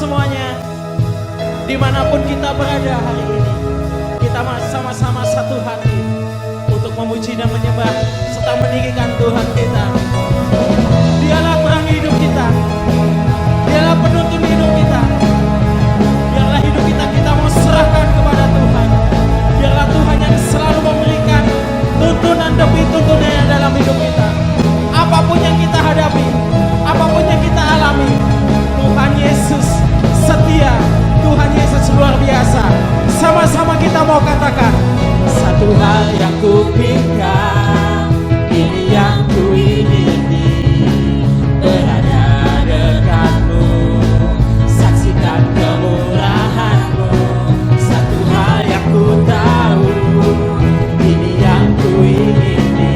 semuanya, dimanapun kita berada hari ini, kita sama-sama satu hati untuk memuji dan menyembah serta meninggikan Tuhan kita. Dialah terang hidup kita, Dialah penuntun hidup kita. Biarlah hidup kita mau serahkan kepada Tuhan. Biarlah Tuhan yang selalu memberikan tuntunan demi tuntunan dalam hidup kita. Apapun yang kita hadapi, apapun yang kita alami, Tuhan Yesus setia, Tuhan Yesus luar biasa. Sama-sama kita mau katakan, satu hal yang kupinginkan, ini yang kuingini, berada dekatmu, saksikan kemurahanmu. Satu hal yang ku tahu, ini yang kuingini,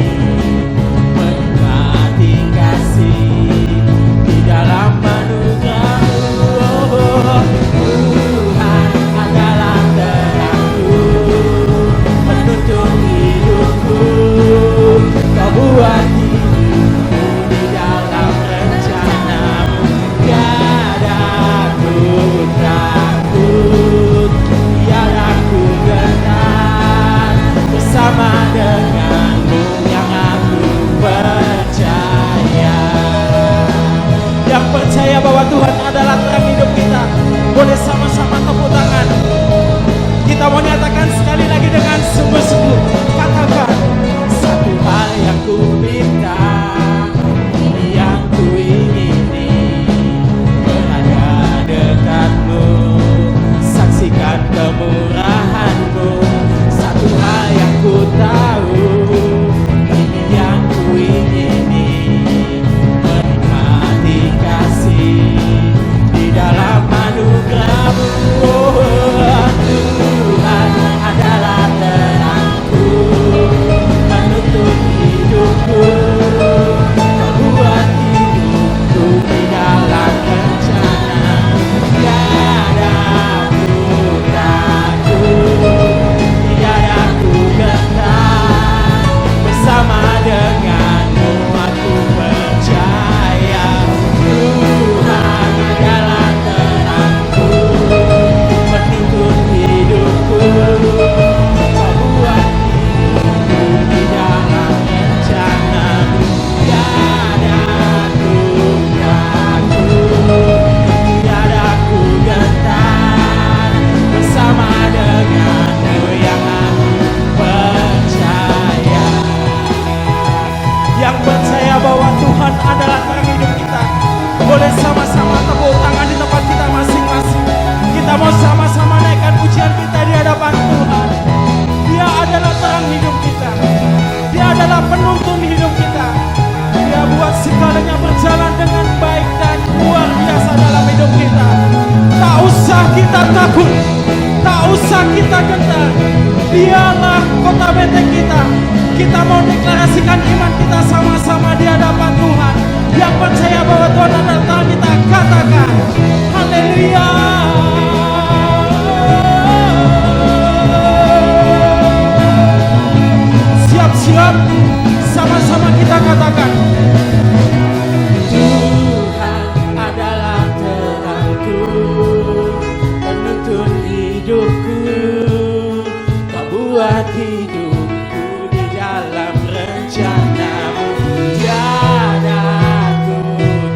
menikmati kasih di dalam anugerah-Mu. Tuhan adalah terangku, penuntun hidupku. Kau buat hidupku di dalam rencana-Mu. Tiada ku takut, tiada ku gentar, bersama dengan-Mu yang aku percaya. Yang percaya bahwa Tuhan adalah terang hidup kita, boleh sama-sama tepuk tangan. Kita mau nyatakan sekali lagi dengan sungguh-sungguh. Katakan, satu hal yang ku minta, ini yang ku ingini, berada dekat-Mu, saksikan kemurahan-Mu. Satu hal yang ku tahu, ini yang ku ingini, menikmati kasih di dalam anugerah-Mu. Tuhan adalah terangku, penuntun hidupku. Kau buat hidupku di dalam rencana. Tiada ku takut, tiada ku gentar, bersama dengan-Mu aku percaya. Tuhan adalah terangku, penuntun hidupku. Kau buat hidupku di dalam rencana-Mu. Tiada ku takut, tiada ku gentar, bersama dengan-Mu yang aku percaya. Yang percaya bahwa Tuhan adalah terang hidup kita, boleh sama-sama tepuk tangan di tempat kita masing-masing. Kita mau sama-sama naikkan pujian kita di hadapan Tuhan. Dia adalah terang hidup kita, Dia adalah penuntun hidup kita. Dia buat segalanya berjalan dengan baik dan luar biasa dalam hidup kita. Tak usah kita takut, tak usah kita gentar. Dialah kota benteng kita. Kita mau deklarasikan iman kita sama-sama di hadapan Tuhan. Yang percaya bahwa Tuhan adalah Tuhan, kita katakan haleluya. Siap-siap, sama-sama kita katakan, Tuhan adalah terangku, penuntun hidupku. Kau buat hidupku di dalam rencana-Mu. Tiada ku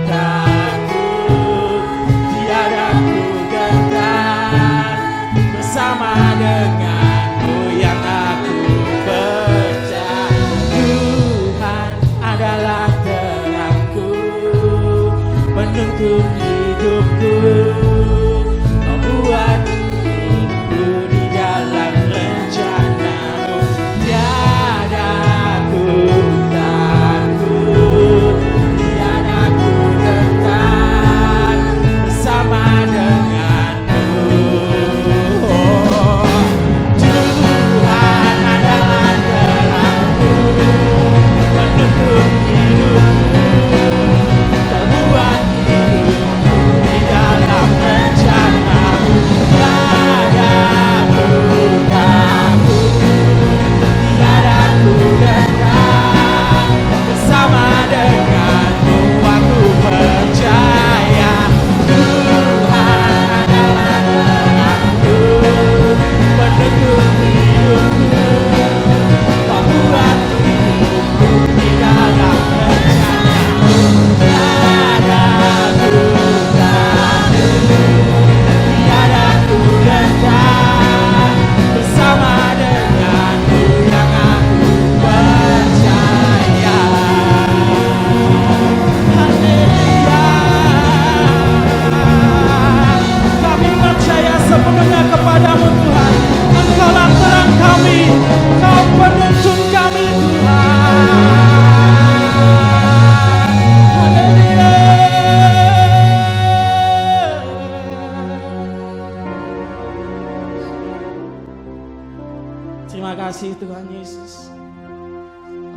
takut, tiada ku gentar, bersama dengan-Mu yang aku percaya. Tuhan adalah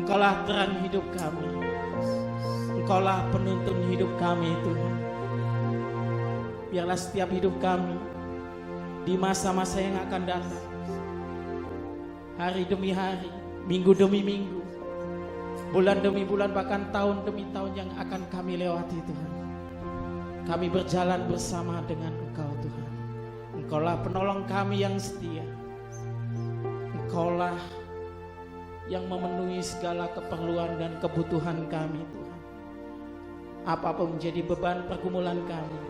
Engkaulah terang hidup kami, Engkaulah penuntun hidup kami Tuhan. Biarlah setiap hidup kami di masa-masa yang akan datang, hari demi hari, minggu demi minggu, bulan demi bulan, bahkan tahun demi tahun yang akan kami lewati Tuhan, kami berjalan bersama dengan Engkau Tuhan. Engkaulah penolong kami yang setia, Engkaulah yang memenuhi segala keperluan dan kebutuhan kami Tuhan. Apapun menjadi beban pergumulan kami,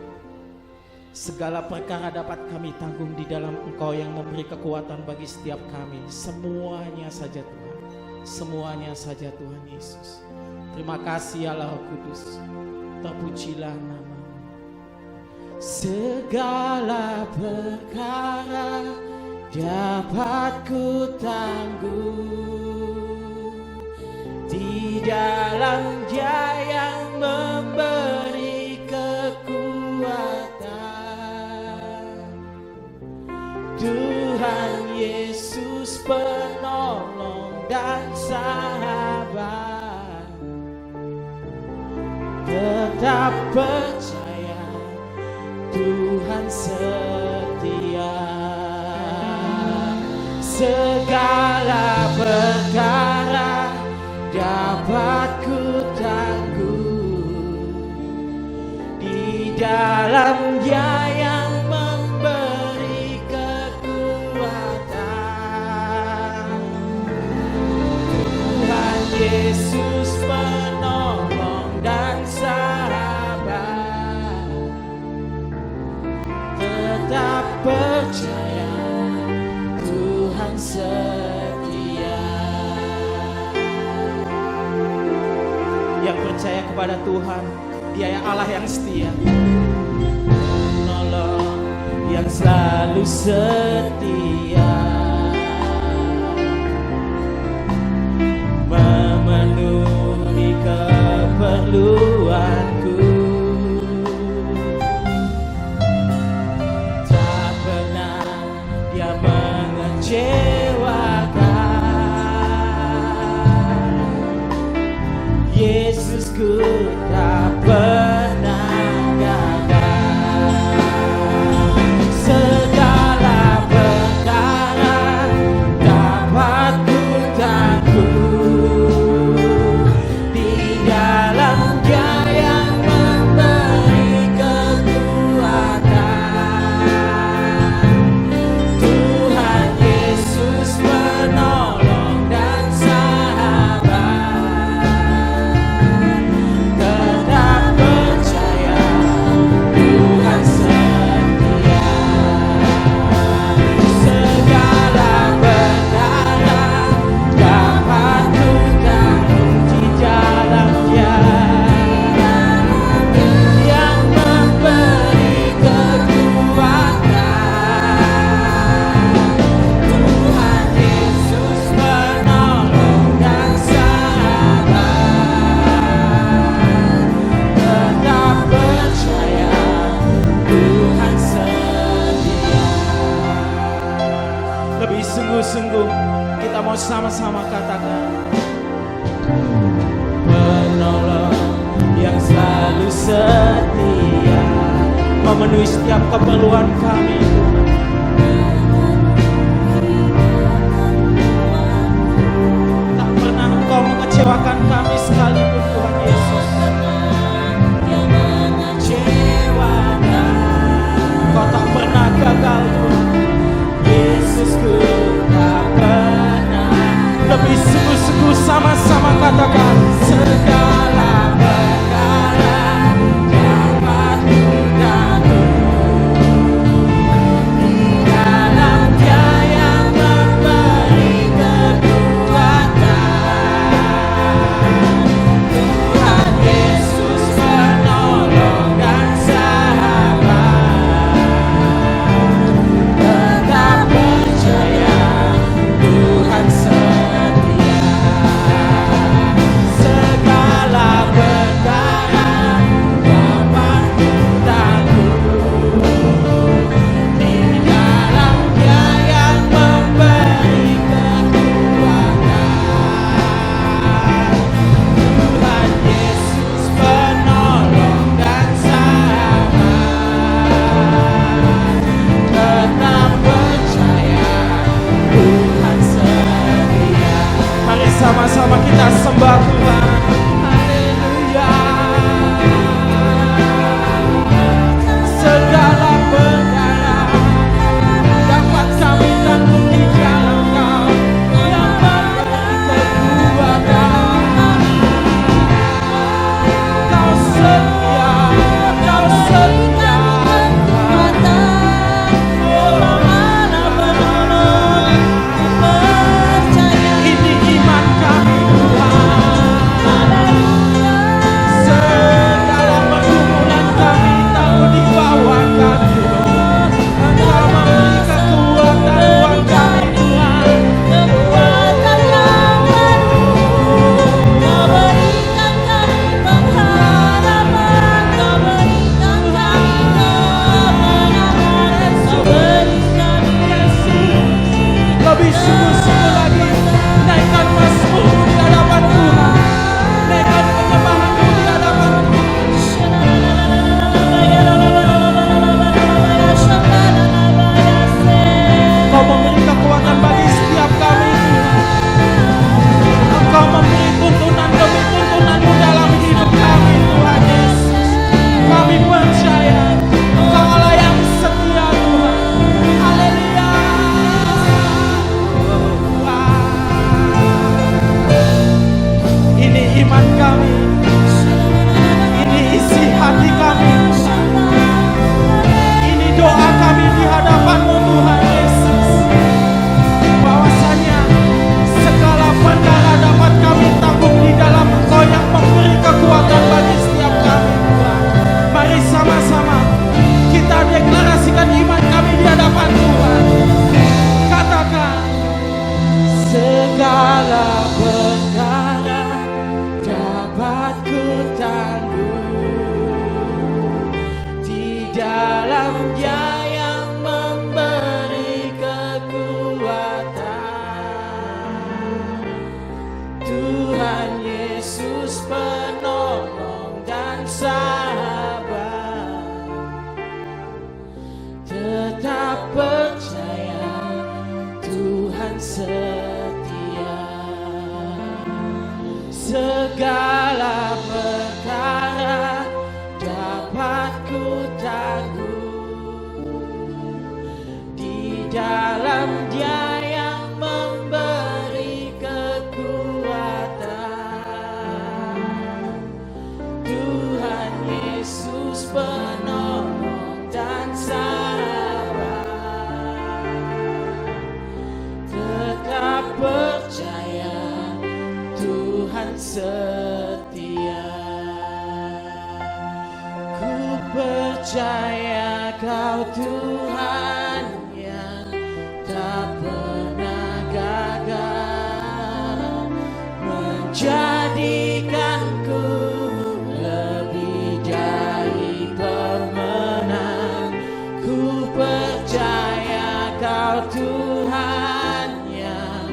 segala perkara dapat kami tanggung di dalam Engkau yang memberi kekuatan bagi setiap kami. Semuanya saja Tuhan, semuanya saja Tuhan Yesus. Terima kasih Allah Roh Kudus, terpujilah nama-Mu. Segala perkara dapat ku tanggung di dalam Dia yang memberi kekuatan. Tuhan Yesus penolong dan sahabat, tetap percaya Tuhan setia. Segala perkara dapat ku tanggung di dalam Dia yang memberi kekuatan. Tuhan Yesus penolong dan sahabat, tetap percaya Tuhan setia. Yang percaya kepada Tuhan, Dia yang Allah yang setia, penolong yang selalu setia, memenuhi keperluanku. Tak pernah Dia mengecewakan. Yesusku tak pernah gagal. Segala perkara dapat ku tanggung di dalam Dia yang memberi kekuatan. Tuhan Yesus penolong dan sahabat, tetap percaya Tuhan setia. Segala perkara dapat ku tanggung di dalam Dia yang memberi kekuatan. Tuhan Yesus penolong dan sahabat, tetap percaya Tuhan setia. Lebih sungguh-sungguh kita mau sama-sama katakan, penolong yang selalu setia, memenuhi setiap keperluan kami. Tak pernah Engkau mengecewakan kami sekalipun Tuhan Yesus. Mengecewakan, Kau tak pernah gagal Tuhan. Yesusku tak pernah. Lebih sungguh-sungguh sama-sama katakan, segala perkara dapat ku tanggung di dalam Dia yang memberi kekuatan. Tuhan Yesus penolong dan sahabat, tetap percaya Tuhan setia. Segala sama-sama kita sembah Tuhan. Haleluya. Segala perkara dapat kami tanggung di dalam Kau yang memberi kekuatan. Kau setia, Kau setia. Ini iman kami Tuhan. Segala pergumulan kami takut dibawa kami. Engkau memberi kekuatan buat kami Tuhan. Kekuatan yang baru, Kau berikan kami pengharapan, Kau berikan kami kemenangan, Kau berikan Yesus. Lebih sungguh-sungguh lagi naikkan mazmur di hadapan Tuhan. Naikkan penyembahanmu di hadapan Tuhan. Kau memberi kekuatan bagi setiap kami Tuhan. Engkau memberi tuntunan demi tuntunanmu dalam hidup kami Tuhan Yesus. Kami percaya Engkau Allah yang setia Tuhan. Haleluya. Ini iman kami. Ini isi hati kami Tuhan. Ini doa kami di hadapan-Mu Tuhan Yesus. Bahwasanya segala perkara dapat kami tanggung di dalam Engkau yang memberi kekuatan bagi setiap kami Tuhan. Mari sama-sama kita deklarasikan iman kami di hadapan Tuhan. Katakan segala perkara dapat ku tanggung di dalam Dia yang memberi kekuatan. Tuhan Yesus penolong dan sahabat. Tetap percaya Tuhan setia. Segala perkara dapat ku tanggung di dalam Dia yang memberi kekuatan. Tuhan Yesus penolong dan sahabat. Tetap percaya Tuhan setia. Ku percaya Kau Tuhan yang tak pernah gagal, menjadikanku lebih dari pemenang. Ku percaya Kau Tuhan yang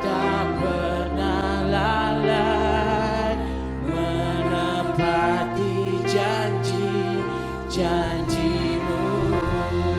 tak pernah lalai, menepati janji-janji-Mu.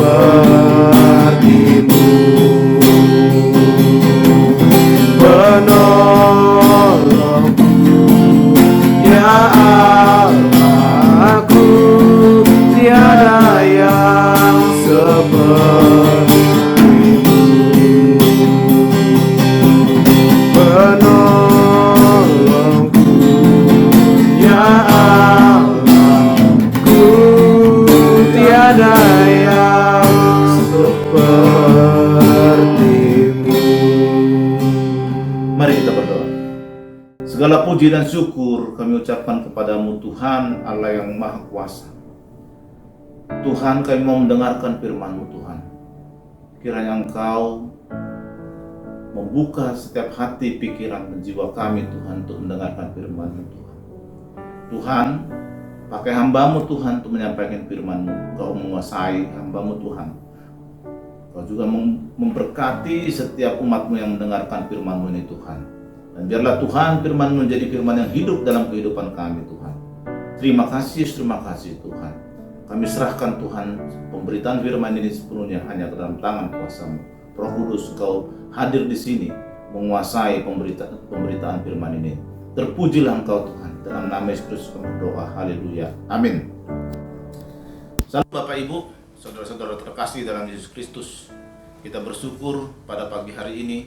sepertimu, penolongku, ya Allahku, tiada yang sepertimu, penolongku, ya Allahku, tiada yang sepertimu. Mari kita berdoa. Segala puji dan syukur kami ucapkan kepadamu Tuhan Allah yang Maha Kuasa. Tuhan, kami mau mendengarkan firman-Mu Tuhan. Kiranya Engkau membuka setiap hati, pikiran, dan jiwa kami Tuhan untuk mendengarkan firman-Mu Tuhan. Tuhan, pakai hamba-Mu Tuhan untuk menyampaikan firman-Mu. Engkau menguasai hamba-Mu Tuhan. Engkau juga memberkati setiap umat-Mu yang mendengarkan firman-Mu ini Tuhan. Dan biarlah Tuhan firman-Mu menjadi firman yang hidup dalam kehidupan kami Tuhan. Terima kasih Tuhan. Kami serahkan Tuhan pemberitaan firman ini sepenuhnya hanya ke dalam tangan kuasa-Mu. Roh Kudus, Engkau hadir di sini menguasai pemberitaan firman ini. Terpujilah Engkau Tuhan. Dalam nama Yesus Kristus kami berdoa. Haleluya. Amin. Salam Bapak Ibu, saudara-saudara terkasih dalam Yesus Kristus. Kita bersyukur pada pagi hari ini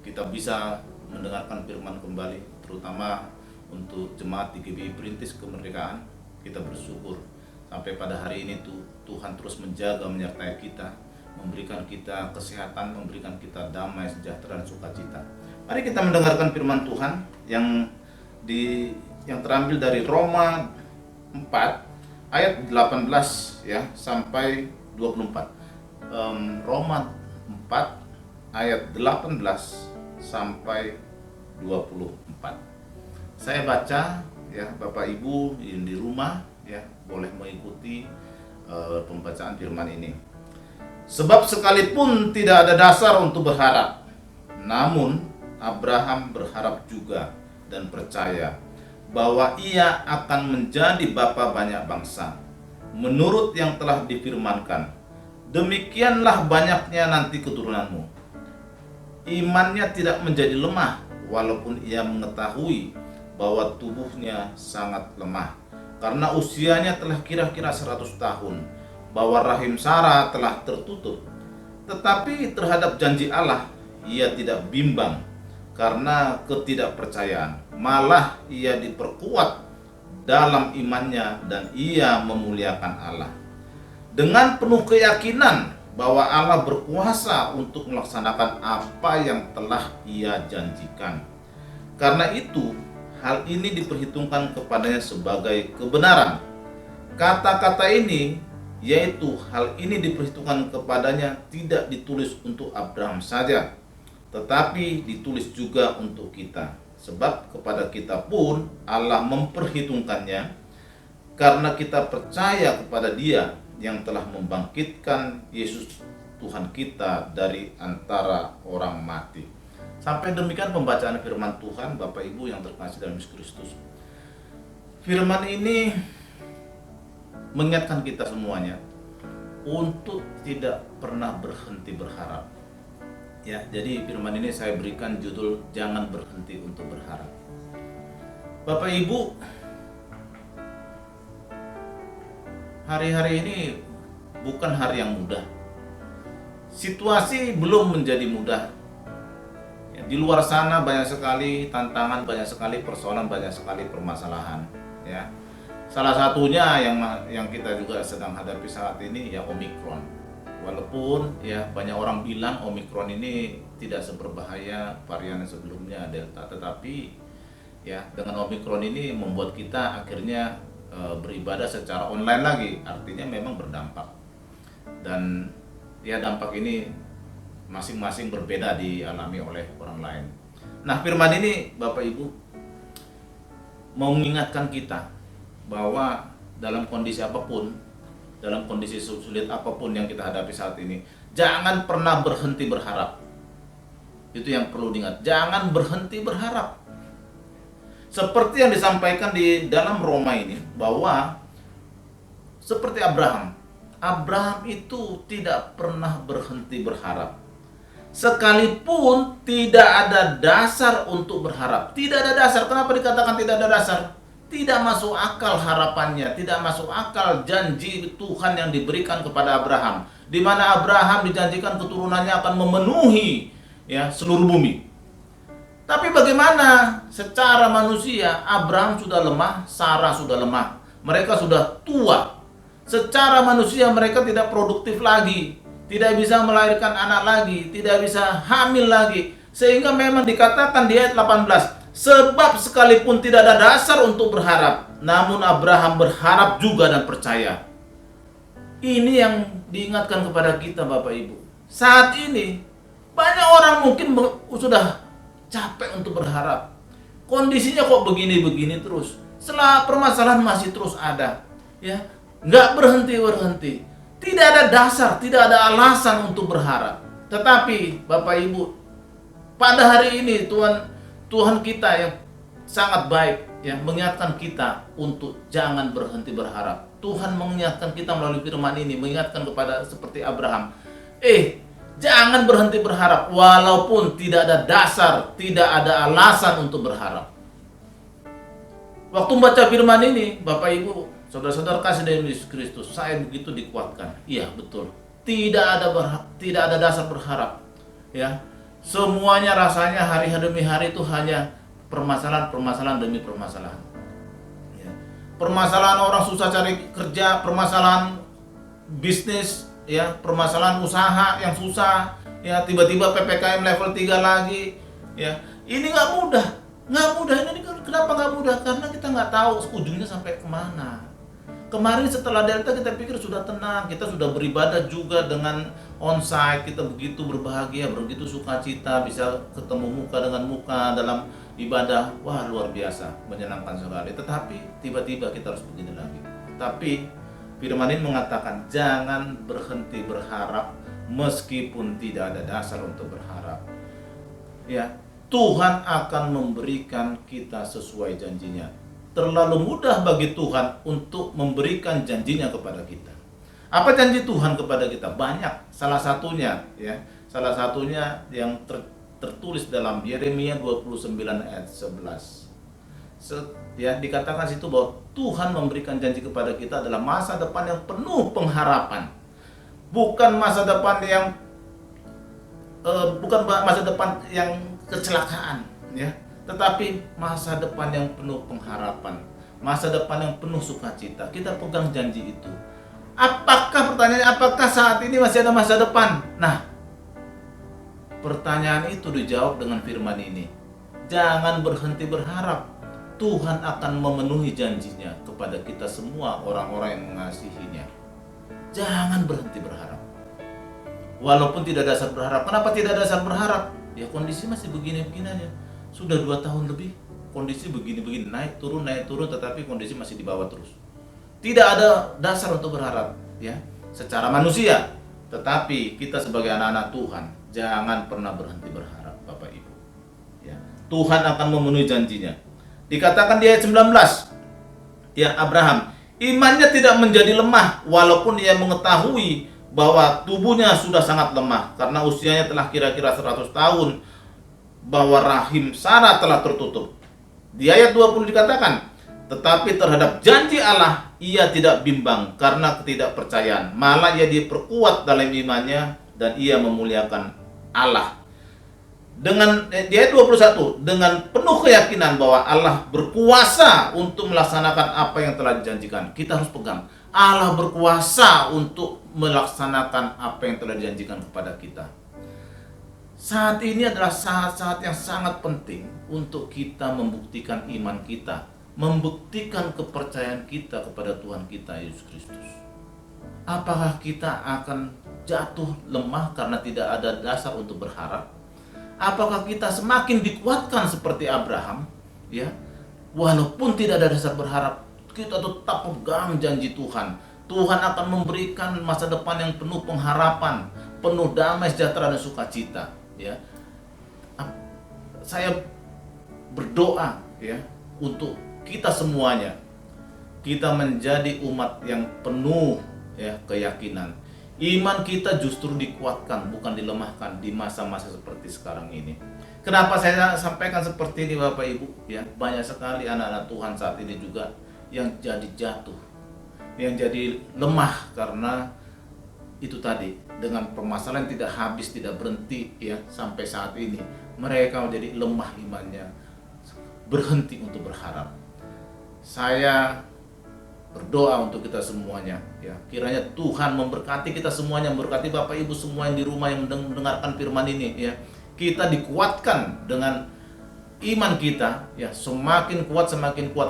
kita bisa mendengarkan firman kembali, terutama untuk jemaat di GBI Perintis Kemerdekaan. Kita bersyukur sampai pada hari ini Tuhan terus menjaga, menyertai kita, memberikan kita kesehatan, memberikan kita damai, sejahtera, dan sukacita. Mari kita mendengarkan firman Tuhan yang terambil dari Roma 4 ayat 18 ya sampai 24. Roma 4 ayat 18 sampai 24. Saya baca ya, Bapak Ibu yang di rumah ya boleh mengikuti pembacaan firman ini. Sebab sekalipun tidak ada dasar untuk berharap, namun Abraham berharap juga dan percaya bahwa ia akan menjadi bapa banyak bangsa, menurut yang telah difirmankan, demikianlah banyaknya nanti keturunanmu. Imannya tidak menjadi lemah, walaupun ia mengetahui bahwa tubuhnya sangat lemah, karena usianya telah kira-kira 100 tahun, bahwa rahim Sarah telah tertutup. Tetapi terhadap janji Allah ia tidak bimbang karena ketidakpercayaan, malah ia diperkuat dalam imannya dan ia memuliakan Allah dengan penuh keyakinan bahwa Allah berkuasa untuk melaksanakan apa yang telah ia janjikan. Karena itu hal ini diperhitungkan kepadanya sebagai kebenaran. Kata-kata ini, yaitu hal ini diperhitungkan kepadanya, tidak ditulis untuk Abraham saja, tetapi ditulis juga untuk kita. Sebab kepada kita pun Allah memperhitungkannya, karena kita percaya kepada Dia yang telah membangkitkan Yesus Tuhan kita dari antara orang mati. Sampai demikian pembacaan firman Tuhan, Bapak Ibu yang terkasih dalam Yesus Kristus. Firman ini mengingatkan kita semuanya untuk tidak pernah berhenti berharap. Ya, jadi firman ini saya berikan judul jangan berhenti untuk berharap. Bapak Ibu, hari-hari ini bukan hari yang mudah. Situasi belum menjadi mudah. Ya, di luar sana banyak sekali tantangan, banyak sekali persoalan, banyak sekali permasalahan. Ya, salah satunya yang kita juga sedang hadapi saat ini ya Omikron. Walaupun ya banyak orang bilang Omikron ini tidak seberbahaya varian sebelumnya Delta, tetapi ya dengan Omikron ini membuat kita akhirnya beribadah secara online lagi, artinya memang berdampak. Dan ya dampak ini masing-masing berbeda dialami oleh orang lain. Nah, firman ini Bapak Ibu mau mengingatkan kita bahwa dalam kondisi apapun, dalam kondisi sulit apapun yang kita hadapi saat ini, jangan pernah berhenti berharap. Itu yang perlu diingat, jangan berhenti berharap. Seperti yang disampaikan di dalam Roma ini, bahwa seperti Abraham Abraham itu tidak pernah berhenti berharap. Sekalipun tidak ada dasar untuk berharap. Tidak ada dasar. Kenapa dikatakan tidak ada dasar? Tidak masuk akal harapannya, tidak masuk akal janji Tuhan yang diberikan kepada Abraham, di mana Abraham dijanjikan keturunannya akan memenuhi ya seluruh bumi. Tapi bagaimana secara manusia? Abraham sudah lemah, Sarah sudah lemah, mereka sudah tua. Secara manusia mereka tidak produktif lagi, tidak bisa melahirkan anak lagi, tidak bisa hamil lagi, sehingga memang dikatakan di ayat 18, sebab sekalipun tidak ada dasar untuk berharap, namun Abraham berharap juga dan percaya. Ini yang diingatkan kepada kita Bapak Ibu. Saat ini banyak orang mungkin sudah capek untuk berharap. Kondisinya kok begini-begini terus. Setelah permasalahan masih terus ada, ya, nggak berhenti. Tidak ada dasar, tidak ada alasan untuk berharap. Tetapi Bapak Ibu, pada hari ini Tuhan kita yang sangat baik yang mengingatkan kita untuk jangan berhenti berharap. Tuhan mengingatkan kita melalui firman ini, mengingatkan kepada seperti Abraham. Jangan berhenti berharap walaupun tidak ada dasar, tidak ada alasan untuk berharap. Waktu membaca firman ini, Bapak Ibu, saudara-saudara kasih dari Yesus Kristus, saya begitu dikuatkan. Iya, betul. Tidak ada dasar berharap. Ya. Semuanya rasanya hari demi hari itu hanya permasalahan demi permasalahan. Ya. Permasalahan orang susah cari kerja, permasalahan bisnis, ya, permasalahan usaha yang susah, ya, tiba-tiba PPKM level 3 lagi, ya. Ini nggak mudah. Ini kenapa nggak mudah? Karena kita nggak tahu ujungnya sampai kemana. Kemarin setelah Delta kita pikir sudah tenang, kita sudah beribadah juga dengan onsite, kita begitu berbahagia, begitu sukacita, bisa ketemu muka dengan muka dalam ibadah. Wah, luar biasa, menyenangkan sekali. Tetapi tiba-tiba kita harus begini lagi. Tapi firman ini mengatakan jangan berhenti berharap meskipun tidak ada dasar untuk berharap. Ya, Tuhan akan memberikan kita sesuai janjinya. Terlalu mudah bagi Tuhan untuk memberikan janjinya kepada kita. Apa janji Tuhan kepada kita? Banyak. Salah satunya yang tertulis dalam Yeremia 29 ayat 11. Ya, dikatakan situ bahwa Tuhan memberikan janji kepada kita adalah masa depan yang penuh pengharapan. Bukan masa depan yang kecelakaan, ya. Tetapi masa depan yang penuh pengharapan, masa depan yang penuh sukacita. Kita pegang janji itu. Apakah saat ini masih ada masa depan? Nah, pertanyaan itu dijawab dengan firman ini. Jangan berhenti berharap. Tuhan akan memenuhi janjinya kepada kita semua orang-orang yang mengasihinya. Jangan berhenti berharap. Walaupun tidak ada dasar berharap. Kenapa tidak ada dasar berharap? Ya kondisi masih begini-begini aja. Sudah 2 tahun lebih kondisi begini-begini, naik turun, tetapi kondisi masih di bawah terus. Tidak ada dasar untuk berharap, ya, secara manusia. Tetapi kita sebagai anak-anak Tuhan jangan pernah berhenti berharap, Bapak Ibu. Ya, Tuhan akan memenuhi janjinya. Dikatakan di ayat 19, ya, Abraham, imannya tidak menjadi lemah walaupun ia mengetahui bahwa tubuhnya sudah sangat lemah karena usianya telah kira-kira 100 tahun. Bahwa rahim Sarah telah tertutup. Di ayat 20 dikatakan, tetapi terhadap janji Allah ia tidak bimbang karena ketidakpercayaan, malah ia diperkuat dalam imannya dan ia memuliakan Allah. Di ayat 21, dengan penuh keyakinan bahwa Allah berkuasa untuk melaksanakan apa yang telah dijanjikan. Kita harus pegang, Allah berkuasa untuk melaksanakan apa yang telah dijanjikan kepada kita. Saat ini adalah saat-saat yang sangat penting untuk kita membuktikan iman kita, membuktikan kepercayaan kita kepada Tuhan kita Yesus Kristus. Apakah kita akan jatuh lemah karena tidak ada dasar untuk berharap? Apakah kita semakin dikuatkan seperti Abraham, ya? Walaupun tidak ada dasar berharap, kita tetap pegang janji Tuhan. Tuhan akan memberikan masa depan yang penuh pengharapan, penuh damai sejahtera dan sukacita. Ya, saya berdoa, ya, untuk kita semuanya, kita menjadi umat yang penuh ya keyakinan. Iman kita justru dikuatkan, bukan dilemahkan di masa-masa seperti sekarang ini. Kenapa saya sampaikan seperti ini Bapak Ibu? Ya, banyak sekali anak-anak Tuhan saat ini juga yang jadi jatuh, yang jadi lemah karena itu tadi, dengan permasalahan tidak habis, tidak berhenti ya sampai saat ini. Mereka menjadi lemah imannya, berhenti untuk berharap. Saya berdoa untuk kita semuanya ya, kiranya Tuhan memberkati kita semuanya, memberkati Bapak Ibu semua yang di rumah yang mendengarkan firman ini ya. Kita dikuatkan dengan iman kita ya, semakin kuat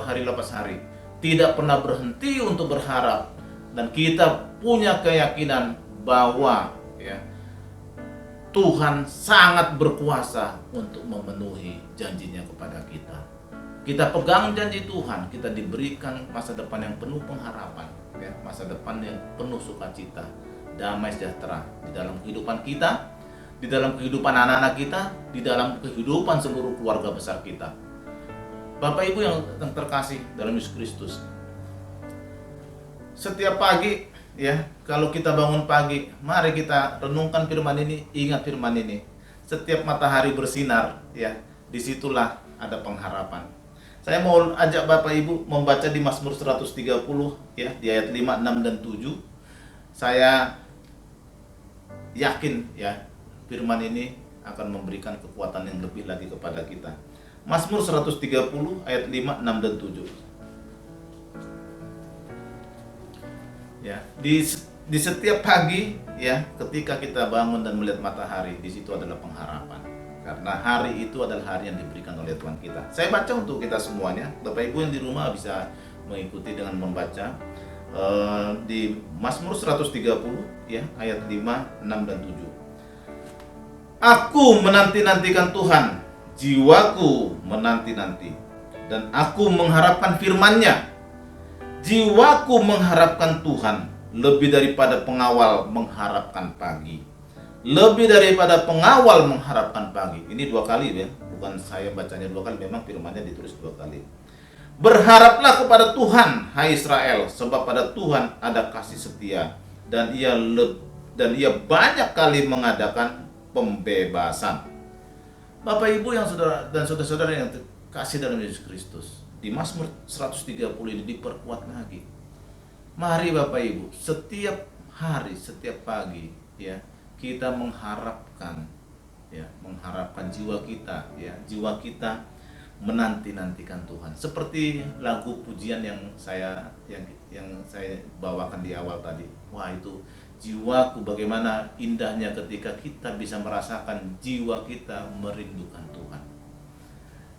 hari lepas hari. Tidak pernah berhenti untuk berharap, dan kita punya keyakinan bahwa ya Tuhan sangat berkuasa untuk memenuhi janjinya kepada kita. Kita pegang janji Tuhan, kita diberikan masa depan yang penuh pengharapan, ya, masa depan yang penuh sukacita, damai sejahtera di dalam kehidupan kita, di dalam kehidupan anak-anak kita, di dalam kehidupan seluruh keluarga besar kita. Bapak Ibu yang terkasih dalam Yesus Kristus, setiap pagi ya, kalau kita bangun pagi, mari kita renungkan firman ini, ingat firman ini. Setiap matahari bersinar ya, disitulah ada pengharapan. Saya mau ajak Bapak Ibu membaca di Mazmur 130 ya, di ayat 5, 6 dan 7. Saya yakin ya, firman ini akan memberikan kekuatan yang lebih lagi kepada kita. Mazmur 130 ayat 5, 6 dan 7. Ya, di setiap pagi ya, ketika kita bangun dan melihat matahari, di situ adalah pengharapan. Karena hari itu adalah hari yang diberikan oleh Tuhan kita. Saya baca untuk kita semuanya. Bapak Ibu yang di rumah bisa mengikuti dengan membaca di Mazmur 130 ya, ayat 5, 6 dan 7. Aku menanti-nantikan Tuhan, jiwaku menanti-nanti, dan aku mengharapkan firman-Nya. Jiwaku mengharapkan Tuhan lebih daripada pengawal mengharapkan pagi. Lebih daripada pengawal mengharapkan pagi. Ini 2 kali ya, bukan saya bacanya 2 kali, memang firman-Nya ditulis 2 kali. Berharaplah kepada Tuhan, hai Israel, sebab pada Tuhan ada kasih setia, dan ia banyak kali mengadakan pembebasan. Bapak Ibu yang saudara-saudara yang kasih dalam Yesus Kristus, di Mazmur 130 ini diperkuat lagi. Mari Bapak Ibu, setiap hari, setiap pagi ya, kita mengharapkan jiwa kita ya, jiwa kita menanti-nantikan Tuhan. Seperti lagu pujian yang saya bawakan di awal tadi. Wah, itu jiwaku, bagaimana indahnya ketika kita bisa merasakan jiwa kita merindukan Tuhan.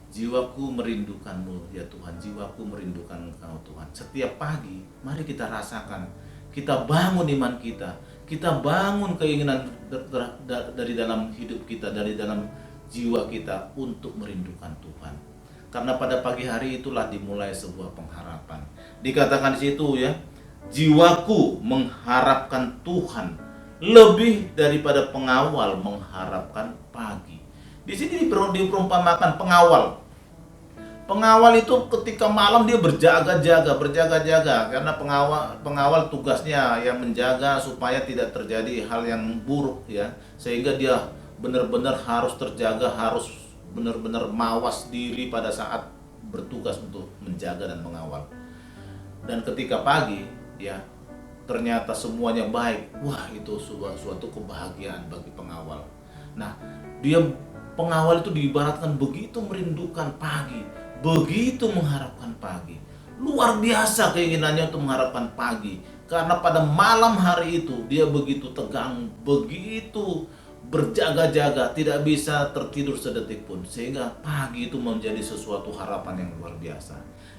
Jiwaku merindukanmu ya Tuhan, jiwaku merindukan Engkau Tuhan. Setiap pagi mari kita rasakan, kita bangun iman kita bangun keinginan dari dalam hidup kita, dari dalam jiwa kita untuk merindukan Tuhan. Karena pada pagi hari itulah dimulai sebuah pengharapan. Dikatakan di situ ya, jiwaku mengharapkan Tuhan lebih daripada pengawal mengharapkan pagi. Di sini diperumpamakan pengawal. Pengawal itu ketika malam dia berjaga-jaga karena pengawal tugasnya yang menjaga supaya tidak terjadi hal yang buruk ya, sehingga dia benar-benar harus terjaga, harus benar-benar mawas diri pada saat bertugas untuk menjaga dan mengawal. Dan ketika pagi ya, ternyata semuanya baik. Wah, itu suatu kebahagiaan bagi pengawal. Nah, pengawal itu diibaratkan begitu merindukan pagi, begitu mengharapkan pagi. Luar biasa keinginannya untuk mengharapkan pagi, karena pada malam hari itu dia begitu tegang, begitu berjaga-jaga, tidak bisa tertidur sedetik pun, sehingga pagi itu menjadi sesuatu harapan yang luar biasa.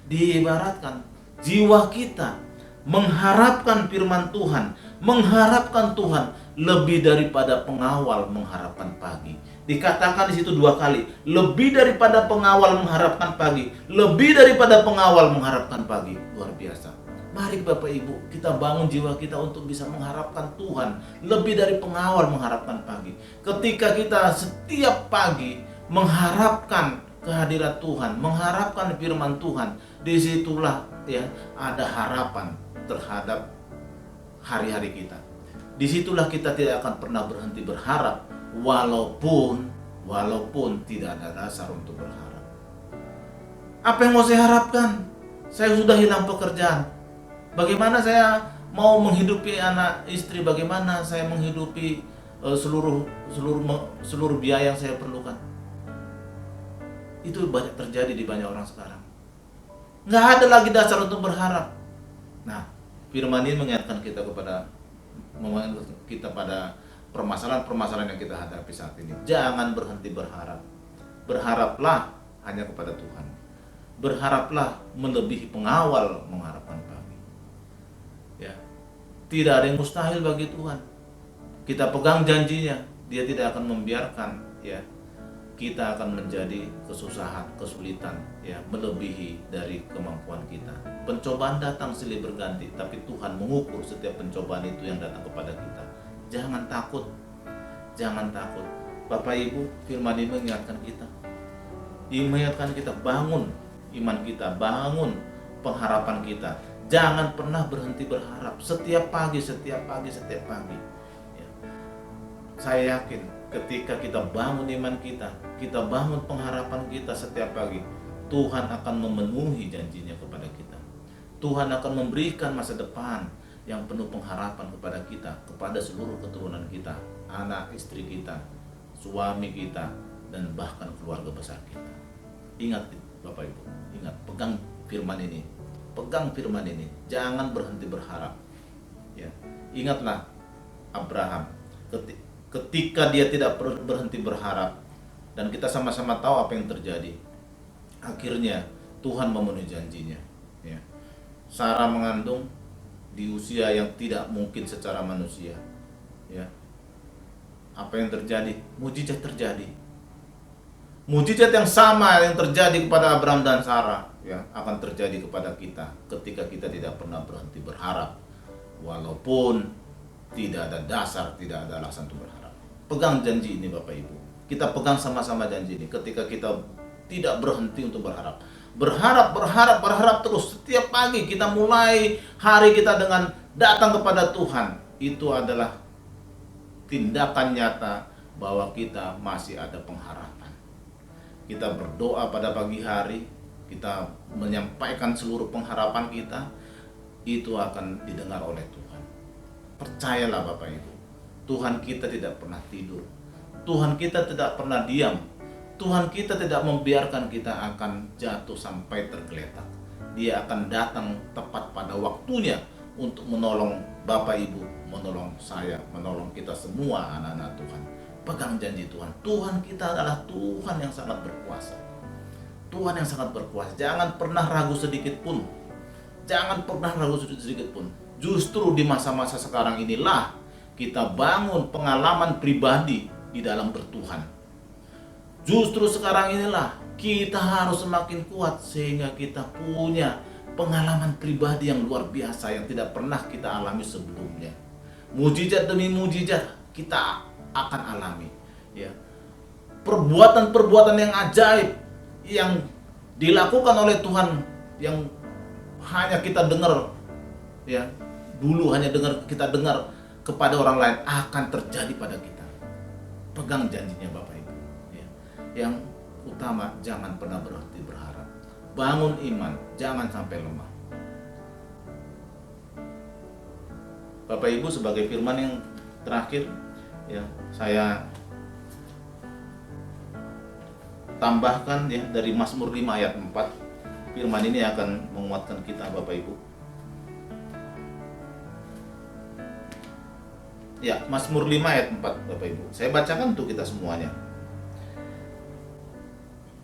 Diibaratkan jiwa kita mengharapkan firman Tuhan, mengharapkan Tuhan lebih daripada pengawal mengharapkan pagi. Dikatakan di situ 2 kali, lebih daripada pengawal mengharapkan pagi, lebih daripada pengawal mengharapkan pagi. Luar biasa. Mari Bapak Ibu, kita bangun jiwa kita untuk bisa mengharapkan Tuhan lebih dari pengawal mengharapkan pagi. Ketika kita setiap pagi mengharapkan kehadiran Tuhan, mengharapkan firman Tuhan, disitulah ya ada harapan terhadap hari-hari kita. Disitulah kita tidak akan pernah berhenti berharap, walaupun tidak ada dasar untuk berharap. Apa yang mau saya harapkan? Saya sudah hilang pekerjaan. Bagaimana saya mau menghidupi anak istri? Bagaimana saya menghidupi seluruh biaya yang saya perlukan? Itu banyak terjadi di banyak orang sekarang. Nggak ada lagi dasar untuk berharap. Nah, firman ini mengingatkan kita pada permasalahan-permasalahan yang kita hadapi saat ini. Jangan berhenti berharap. Berharaplah hanya kepada Tuhan. Berharaplah melebihi pengawal mengharapkan pagi. Ya, tidak ada yang mustahil bagi Tuhan. Kita pegang janjinya, Dia tidak akan membiarkan ya kita akan menjadi kesusahan, kesulitan, ya, melebihi dari kemampuan kita. Pencobaan datang silih berganti, tapi Tuhan mengukur setiap pencobaan itu yang datang kepada kita. Jangan takut, jangan takut. Bapak Ibu, firman ini mengingatkan kita, bangun iman kita, bangun pengharapan kita. Jangan pernah berhenti berharap. Setiap pagi. Ya. Saya yakin ketika kita bangun iman kita bangun pengharapan kita setiap pagi, Tuhan akan memenuhi janjinya kepada kita. Tuhan akan memberikan masa depan yang penuh pengharapan kepada kita, kepada seluruh keturunan kita, anak istri kita, suami kita, dan bahkan keluarga besar kita. Ingat Bapak Ibu, ingat, pegang firman ini, jangan berhenti berharap. Ya, ingatlah Abraham, ketika dia tidak berhenti berharap, dan kita sama-sama tahu apa yang terjadi. Akhirnya Tuhan memenuhi janjinya. Ya. Sarah mengandung di usia yang tidak mungkin secara manusia. Ya. Apa yang terjadi? Mujizat terjadi. Mujizat yang sama yang terjadi kepada Abraham dan Sarah, ya, akan terjadi kepada kita ketika kita tidak pernah berhenti berharap, walaupun tidak ada dasar, tidak ada alasan untuk berharap. Pegang janji ini Bapak Ibu. Kita pegang sama-sama janji ini ketika kita tidak berhenti untuk berharap. Berharap terus. Setiap pagi kita mulai hari kita dengan datang kepada Tuhan. Itu adalah tindakan nyata bahwa kita masih ada pengharapan. Kita berdoa pada pagi hari, kita menyampaikan seluruh pengharapan kita, itu akan didengar oleh Tuhan. Percayalah Bapak Ibu, Tuhan kita tidak pernah tidur. Tuhan kita tidak pernah diam. Tuhan kita tidak membiarkan kita akan jatuh sampai tergeletak. Dia akan datang tepat pada waktunya untuk menolong Bapak Ibu, menolong saya, menolong kita semua anak-anak Tuhan. Pegang janji Tuhan. Tuhan kita adalah Tuhan yang sangat berkuasa. Tuhan yang sangat berkuasa. Jangan pernah ragu sedikit pun. Jangan pernah ragu sedikit pun. Justru di masa-masa sekarang inilah kita bangun pengalaman pribadi di dalam bertuhan. Justru sekarang inilah kita harus semakin kuat sehingga kita punya pengalaman pribadi yang luar biasa yang tidak pernah kita alami sebelumnya. Mujizat demi mujizat kita akan alami, ya. Perbuatan-perbuatan yang ajaib yang dilakukan oleh Tuhan yang hanya kita dengar, ya. Dulu hanya kita dengar kepada orang lain akan terjadi pada kita. Pegang janjinya Bapak Ibu, ya. Yang utama, jangan pernah berhenti berharap. Bangun iman, jangan sampai lemah. Bapak Ibu, sebagai firman yang terakhir, ya, saya tambahkan, ya, dari Mazmur 5 ayat 4. Firman ini akan menguatkan kita Bapak Ibu. Ya, Mazmur 5 ayat 4 Bapak Ibu. Saya bacakan untuk kita semuanya.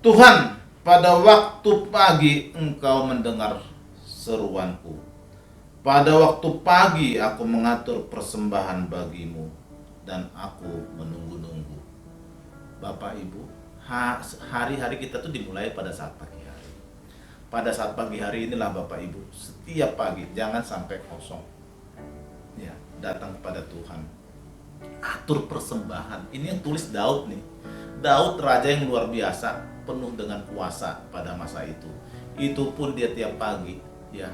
Tuhan, pada waktu pagi Engkau mendengar seruanku. Pada waktu pagi aku mengatur persembahan bagimu dan aku menunggu-nunggu. Bapak Ibu, hari-hari kita tuh dimulai pada saat pagi hari. Pada saat pagi hari inilah Bapak Ibu, setiap pagi jangan sampai kosong. Ya, datang kepada Tuhan. Atur persembahan. Ini yang tulis Daud nih. Daud raja yang luar biasa, penuh dengan kuasa pada masa itu. Itu pun dia tiap pagi, ya,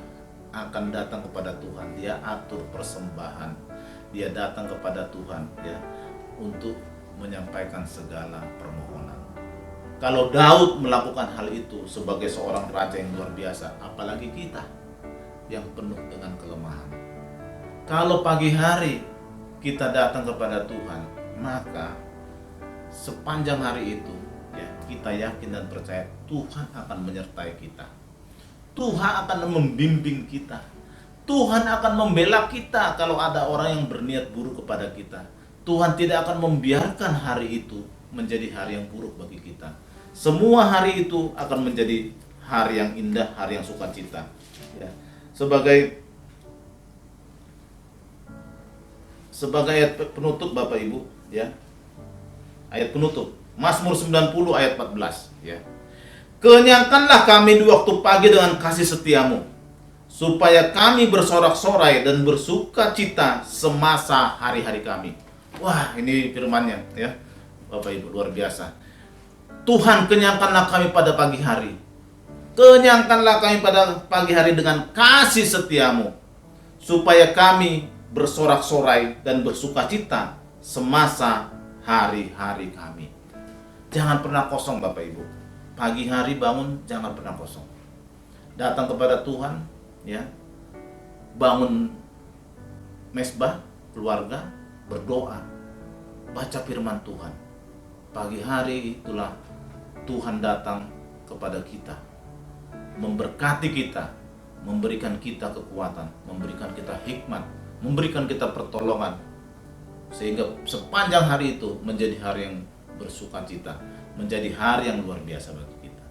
akan datang kepada Tuhan. Dia atur persembahan, dia datang kepada Tuhan ya untuk menyampaikan segala permohonan. Kalau Daud melakukan hal itu sebagai seorang raja yang luar biasa, apalagi kita yang penuh dengan kelemahan. Kalau pagi hari kita datang kepada Tuhan, maka sepanjang hari itu ya kita yakin dan percaya Tuhan akan menyertai kita. Tuhan akan membimbing kita. Tuhan akan membela kita kalau ada orang yang berniat buruk kepada kita. Tuhan tidak akan membiarkan hari itu menjadi hari yang buruk bagi kita. Semua hari itu akan menjadi hari yang indah, hari yang sukacita. Ya. Sebagai ayat penutup Bapak Ibu, ya. Ayat penutup Mazmur 90 ayat 14, ya. Kenyangkanlah kami di waktu pagi dengan kasih setiamu, supaya kami bersorak-sorai dan bersuka cita semasa hari-hari kami. Wah, ini firman-Nya ya. Bapak Ibu, luar biasa. Tuhan, kenyangkanlah kami pada pagi hari. Kenyangkanlah kami pada pagi hari dengan kasih setiamu, supaya kami bersorak-sorai dan bersuka cita semasa hari-hari kami. Jangan pernah kosong Bapak Ibu. Pagi hari bangun jangan pernah kosong. Datang kepada Tuhan ya. Bangun mesbah keluarga, berdoa, baca firman Tuhan. Pagi hari itulah Tuhan datang kepada kita, memberkati kita, memberikan kita kekuatan, memberikan kita hikmat, memberikan kita pertolongan, sehingga sepanjang hari itu menjadi hari yang bersukacita, menjadi hari yang luar biasa bagi kita.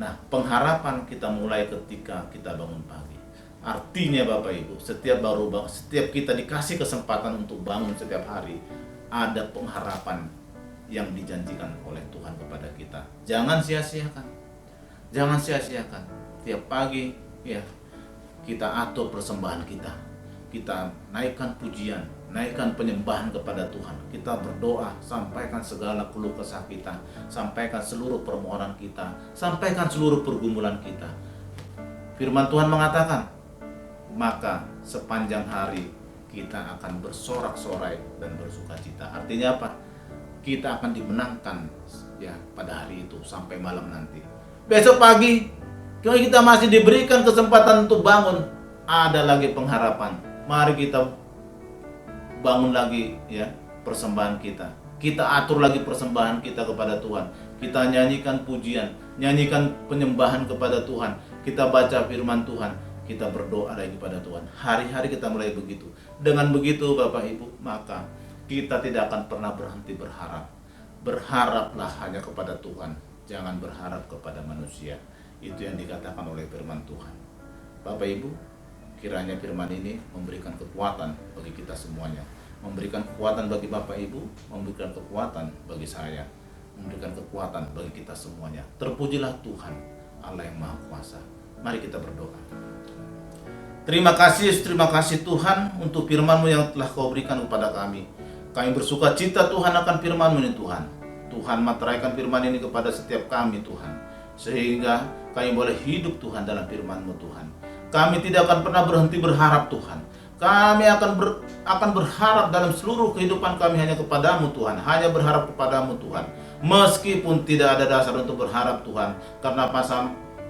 Nah, pengharapan kita mulai ketika kita bangun pagi. Artinya Bapak Ibu, setiap kita dikasih kesempatan untuk bangun setiap hari, ada pengharapan yang dijanjikan oleh Tuhan kepada kita. Jangan sia-siakan. Jangan sia-siakan. Tiap pagi ya, kita atur persembahan kita. Kita naikkan pujian, naikkan penyembahan kepada Tuhan. Kita berdoa, sampaikan segala keluh kesah kita, sampaikan seluruh permohonan kita, sampaikan seluruh pergumulan kita. Firman Tuhan mengatakan, maka sepanjang hari kita akan bersorak-sorai dan bersukacita. Artinya apa? Kita akan dimenangkan ya pada hari itu sampai malam nanti. Besok pagi, kalau kita masih diberikan kesempatan untuk bangun, ada lagi pengharapan. Mari kita bangun lagi ya persembahan kita. Kita atur lagi persembahan kita kepada Tuhan. Kita nyanyikan pujian, nyanyikan penyembahan kepada Tuhan. Kita baca firman Tuhan, kita berdoa lagi kepada Tuhan. Hari-hari kita mulai begitu. Dengan begitu Bapak Ibu, maka kita tidak akan pernah berhenti berharap. Berharaplah hanya kepada Tuhan, jangan berharap kepada manusia. Itu yang dikatakan oleh firman Tuhan. Bapak Ibu, kiranya firman ini memberikan kekuatan bagi kita semuanya, memberikan kekuatan bagi Bapak Ibu, memberikan kekuatan bagi saya, memberikan kekuatan bagi kita semuanya. Terpujilah Tuhan, Allah yang Maha Kuasa. Mari kita berdoa. Terima kasih Tuhan untuk firman-Mu yang telah Kau berikan kepada kami. Kami bersuka cita Tuhan akan firman-Mu ini Tuhan. Tuhan materaikan firman ini kepada setiap kami Tuhan, sehingga kami boleh hidup Tuhan dalam firman-Mu Tuhan. Kami tidak akan pernah berhenti berharap Tuhan. Kami akan berharap dalam seluruh kehidupan kami hanya kepadamu Tuhan, hanya berharap kepadamu Tuhan. Meskipun tidak ada dasar untuk berharap Tuhan, karena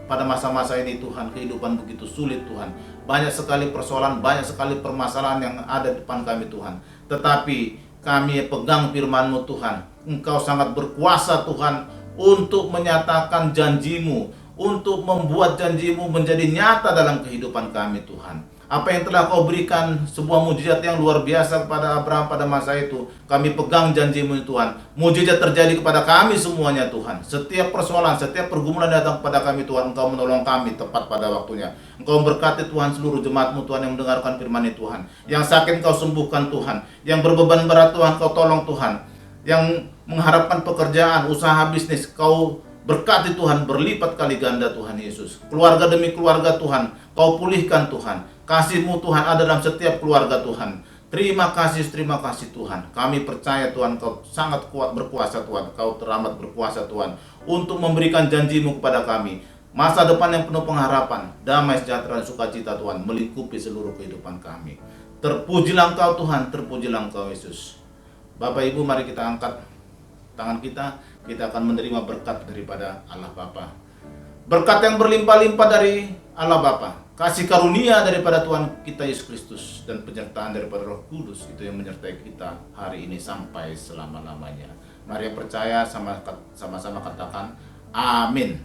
pada masa-masa ini Tuhan, kehidupan begitu sulit Tuhan. Banyak sekali persoalan, banyak sekali permasalahan yang ada di depan kami Tuhan. Tetapi kami pegang firman-Mu Tuhan. Engkau sangat berkuasa Tuhan untuk menyatakan janji-Mu, untuk membuat janji-Mu menjadi nyata dalam kehidupan kami Tuhan. Apa yang telah Kau berikan, sebuah mujizat yang luar biasa kepada Abraham pada masa itu, kami pegang janji-Mu Tuhan. Mujizat terjadi kepada kami semuanya Tuhan. Setiap persoalan, setiap pergumulan datang kepada kami Tuhan, Engkau menolong kami tepat pada waktunya. Engkau memberkati Tuhan seluruh jemaat-Mu Tuhan yang mendengarkan firman-Nya Tuhan. Yang sakit Engkau sembuhkan Tuhan, yang berbeban berat Tuhan Kau tolong Tuhan, yang mengharapkan pekerjaan, usaha, bisnis, Kau berkati Tuhan berlipat kali ganda Tuhan Yesus. Keluarga demi keluarga Tuhan, Kau pulihkan Tuhan. Kasih-Mu Tuhan ada dalam setiap keluarga Tuhan. Terima kasih Tuhan. Kami percaya Tuhan Kau sangat kuat berkuasa Tuhan. Kau teramat berkuasa Tuhan untuk memberikan janji-Mu kepada kami. Masa depan yang penuh pengharapan, damai sejahtera dan sukacita Tuhan melingkupi seluruh kehidupan kami. Terpujilah Engkau Tuhan, terpujilah Engkau Yesus. Bapak Ibu, mari kita angkat tangan kita akan menerima berkat daripada Allah Bapa. Berkat yang berlimpah-limpah dari Allah Bapa, kasih karunia daripada Tuhan kita Yesus Kristus, dan penyertaan daripada Roh Kudus itu yang menyertai kita hari ini sampai selama-lamanya. Mari yang percaya sama-sama katakan amin.